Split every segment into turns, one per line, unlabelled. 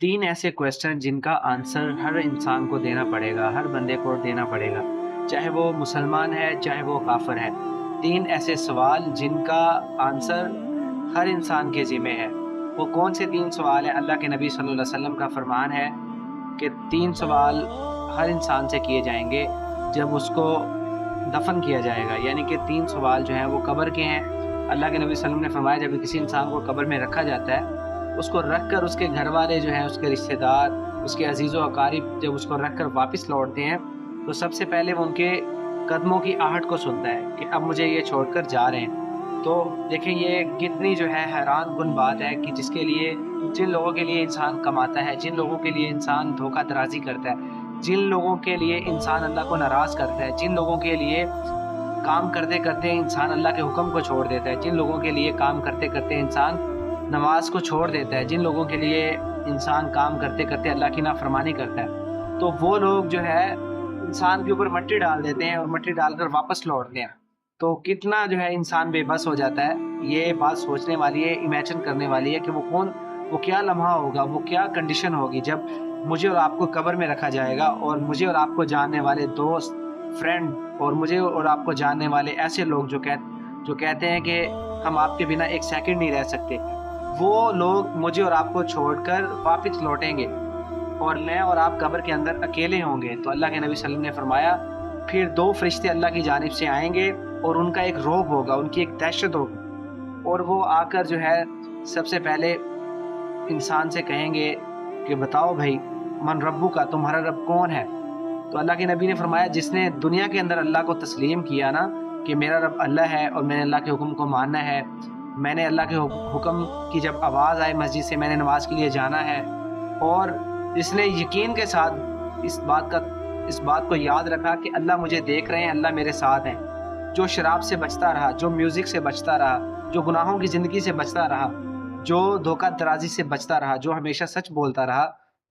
तीन ऐसे क्वेश्चन जिनका आंसर हर इंसान को देना पड़ेगा, हर बंदे को देना पड़ेगा, चाहे वो मुसलमान है, चाहे वो काफिर है। तीन ऐसे सवाल जिनका आंसर हर इंसान के ज़िम्मे है। वो कौन से तीन सवाल हैं? अल्लाह के नबी सल्लल्लाहु अलैहि वसल्लम का फरमान है कि तीन सवाल हर इंसान से किए जाएंगे जब उसको दफन किया जाएगा। यानी कि तीन सवाल जो हैं वो कब्र के हैं। अल्लाह के नबी सल्लल्लाहु अलैहि वसल्लम ने फरमाया, जब किसी इंसान को कब्र में रखा जाता है, उसको रख कर उसके घर वाले जो हैं, उसके रिश्तेदार, उसके अजीज़ व अकारिब जब उसको रख कर वापस लौटते हैं, तो सबसे पहले वो उनके कदमों की आहट को सुनता है कि अब मुझे ये छोड़कर जा रहे हैं। तो देखें, ये कितनी जो है हैरान कुन बात है कि जिन लोगों के लिए इंसान कमाता है, जिन लोगों के लिए इंसान धोखा दराजी करता है, जिन लोगों के लिए इंसान अल्लाह को नाराज़ करता है, जिन लोगों के लिए काम करते करते इंसान अल्लाह के हुक्म को छोड़ देता है, जिन लोगों के लिए काम करते करते इंसान नमाज को छोड़ देता है, जिन लोगों के लिए इंसान काम करते करते अल्लाह की नाफरमानी करता है, तो वो लोग जो है इंसान के ऊपर मट्टी डाल देते हैं और मट्टी डालकर वापस लौटते हैं। तो कितना जो है इंसान बेबस हो जाता है। ये बात सोचने वाली है, इमेजिन करने वाली है कि वो क्या लम्हा होगा, वो क्या कंडीशन होगी जब मुझे और आपको कब्र में रखा जाएगा और मुझे और आपको जानने वाले दोस्त, फ्रेंड और मुझे और आपको जानने वाले ऐसे लोग जो कहते हैं कि हम आपके बिना एक सेकंड नहीं रह सकते, वो लोग मुझे और आपको छोड़कर वापस लौटेंगे और मैं और आप कब्र के अंदर अकेले होंगे। तो अल्लाह के नबी सल्लल्लाहु अलैहि वसल्लम ने फरमाया, फिर दो फरिश्ते अल्लाह की जानिब से आएंगे और उनका एक रौब होगा, उनकी एक दहशत होगी, और वो आकर जो है सबसे पहले इंसान से कहेंगे कि बताओ भाई, मन रब्बू का, तुम्हारा रब कौन है? तो अल्लाह के नबी ने फरमाया, जिसने दुनिया के अंदर अल्लाह को तस्लीम किया ना कि मेरा रब अल्लाह है और मैंने अल्लाह के हुक्म को मानना है, मैंने अल्लाह के हुक्म की जब आवाज़ आए मस्जिद से मैंने नमाज के लिए जाना है, और इसने यकीन के साथ इस बात को याद रखा कि अल्लाह मुझे देख रहे हैं, अल्लाह मेरे साथ हैं, जो शराब से बचता रहा, जो म्यूज़िक से बचता रहा, जो गुनाहों की ज़िंदगी से बचता रहा, जो धोखा दराजी से बचता रहा, जो हमेशा सच बोलता रहा,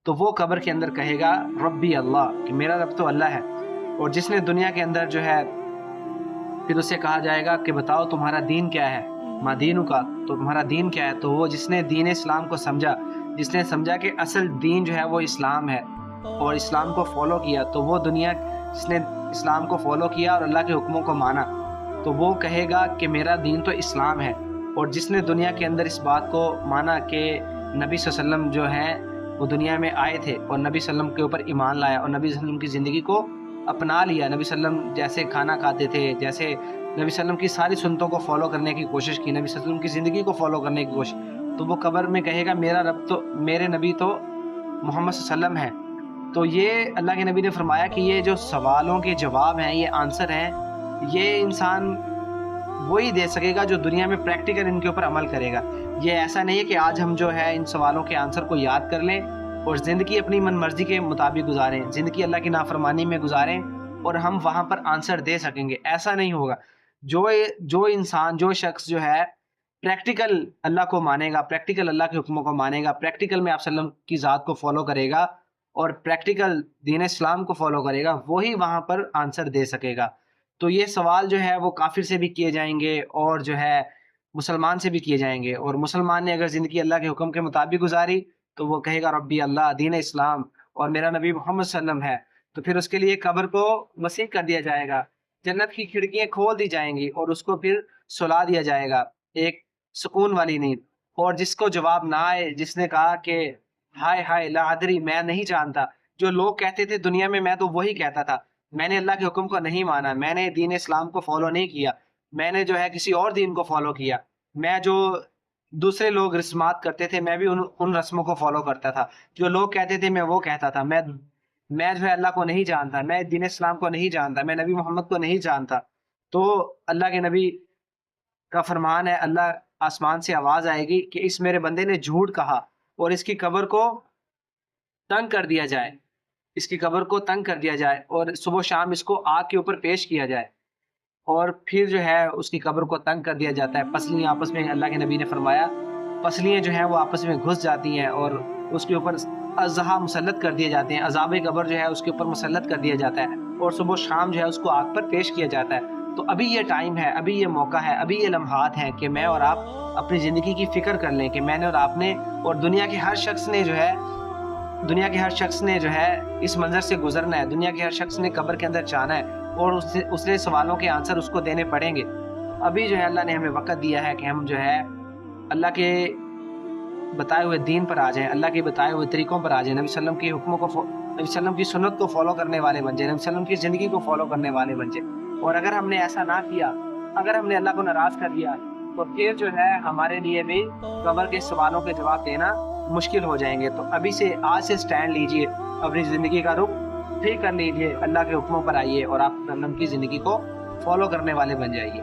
तो वो कब्र के अंदर कहेगा रब्बी अल्लाह, कि मेरा रब तो अल्लाह है। और जिसने दुनिया के अंदर जो है, फिर उससे कहा जाएगा कि बताओ तुम्हारा दीन क्या है, माँ दीनू का, तो तुम्हारा दीन क्या है? तो वो जिसने दीन इस्लाम को समझा, जिसने समझा कि असल दीन जो है वो इस्लाम है और इस्लाम को फॉलो किया, तो वो जिसने इस्लाम को फॉलो किया और अल्लाह के हुक्मों को माना, तो वो कहेगा कि मेरा दीन तो इस्लाम है। और जिसने दुनिया के अंदर इस बात को माना कि नबी सल्लल्लाहु अलैहि वसल्लम जो हैं वो दुनिया में आए थे और नबी सल्लल्लाहु अलैहि वसल्लम के ऊपर ईमान लाया और नबी सल्लल्लाहु अलैहि वसल्लम की ज़िंदगी को अपना लिया, नबी सल्लल्लाहु अलैहि वसल्लम जैसे खाना खाते थे, जैसे नबी सल्लल्लाहु अलैहि वसल्लम की सारी सुन्नतों को फॉलो करने की कोशिश की, नबी सल्लल्लाहु अलैहि वसल्लम की ज़िंदगी को फॉलो करने की कोशिश, तो वो कब्र में कहेगा मेरे नबी तो मोहम्मद सल्लल्लाहु अलैहि वसल्लम है। तो ये अल्लाह के नबी ने फरमाया कि ये जो सवालों के जवाब हैं, ये आंसर हैं, ये इंसान वही दे सकेगा जो दुनिया में प्रैक्टिकल इनके ऊपर अमल करेगा। ये ऐसा नहीं है कि आज हम जो है इन सवालों के आंसर को याद कर लें और ज़िंदगी अपनी मन मर्जी के मुताबिक गुजारें, ज़िंदगी अल्लाह की नाफरमानी में गुजारें और हम वहाँ पर आंसर दे सकेंगे, ऐसा नहीं होगा। जो शख्स जो है प्रैक्टिकल अल्लाह को मानेगा, प्रैक्टिकल अल्लाह के हुक्मों को मानेगा, प्रैक्टिकल में आप सल्लम की ज़ात को फॉलो करेगा और प्रैक्टिकल दीन इस्लाम को फॉलो करेगा, वही वहाँ पर आंसर दे सकेगा। तो ये सवाल जो है वो काफिर से भी किए जाएंगे और जो है मुसलमान से भी किए जाएंगे। और मुसलमान ने अगर ज़िंदगी अल्लाह के हुक्म के मुताबिक गुजारी, तो वो कहेगा रब्बी अल्लाह, दीन इस्लाम और मेरा नबी मोहम्मद सल्लम है। तो फिर उसके लिए कब्र को वसीअ कर दिया जाएगा, जन्नत की खिड़कियाँ खोल दी जाएंगी और उसको फिर सुला दिया जाएगा एक सुकून वाली नींद। और जिसको जवाब ना आए, जिसने कहा कि हाय हाय ला अदरी, मैं नहीं जानता, जो लोग कहते थे दुनिया में, मैं तो वही कहता था, मैंने अल्लाह के हुक्म को नहीं माना, मैंने दीन इस्लाम को फॉलो नहीं किया, मैंने जो है किसी और दीन को फॉलो किया, मैं जो दूसरे लोग रस्मात करते थे मैं भी उन रस्मों को फॉलो करता था, जो लोग कहते थे मैं वो कहता था, मैं जो है अल्लाह को नहीं जानता, मैं दीन इस्लाम को नहीं जानता, मैं नबी मोहम्मद को नहीं जानता। तो अल्लाह के नबी का फरमान है, अल्लाह आसमान से आवाज़ आएगी कि इस मेरे बंदे ने झूठ कहा और इसकी कब्र को तंग कर दिया जाए, इसकी कब्र को तंग कर दिया जाए और सुबह शाम इसको आग के ऊपर पेश किया जाए और फिर जो है उसकी कब्र को तंग कर दिया जाता है। पसलियाँ आपस में, अल्लाह के नबी ने फरमाया, पसलियाँ जो हैं वो आपस में घुस जाती हैं और उसके ऊपर अज़हा मुसल्लत कर दिए जाते हैं, अज़ाब कब्र जो है उसके ऊपर मुसल्लत कर दिया जाता है और सुबह शाम जो है उसको आग पर पेश किया जाता है। तो अभी ये टाइम है, अभी ये मौका है, अभी ये लम्हात हैं कि मैं और आप अपनी ज़िंदगी की फ़िक्र कर लें कि मैंने और आपने और दुनिया के हर शख्स ने जो है دنیا کے ہر شخص نے جو ہے اس منظر سے گزرنا ہے، دنیا کے ہر شخص نے قبر کے اندر جانا ہے اور اس سے سوالوں کے آنسر اس کو دینے پڑیں گے۔ ابھی جو ہے اللہ نے ہمیں وقت دیا ہے کہ ہم جو ہے اللہ کے بتائے ہوئے دین پر آ جائیں، اللہ کے بتائے ہوئے طریقوں پر آ جائیں، نبی صلی اللہ علیہ وسلم کے حکموں کو نبی صلی اللہ علیہ وسلم کی سنت کو فالو کرنے والے بن جائیں، نبی صلی اللہ علیہ وسلم کی زندگی کو فالو کرنے والے بن جائیں۔ اور اگر ہم نے ایسا نہ کیا، اگر ہم نے اللہ کو ناراض کر دیا تو پھر جو ہے ہمارے لیے بھی قبر کے سوالوں کے جواب دینا مشکل ہو جائیں گے۔ تو ابھی سے آج سے سٹینڈ لیجئے، اپنی زندگی کا رخ ٹھیک کر لیجئے، اللہ کے حکموں پر آئیے اور آپ کی زندگی کو فالو کرنے والے بن جائیے۔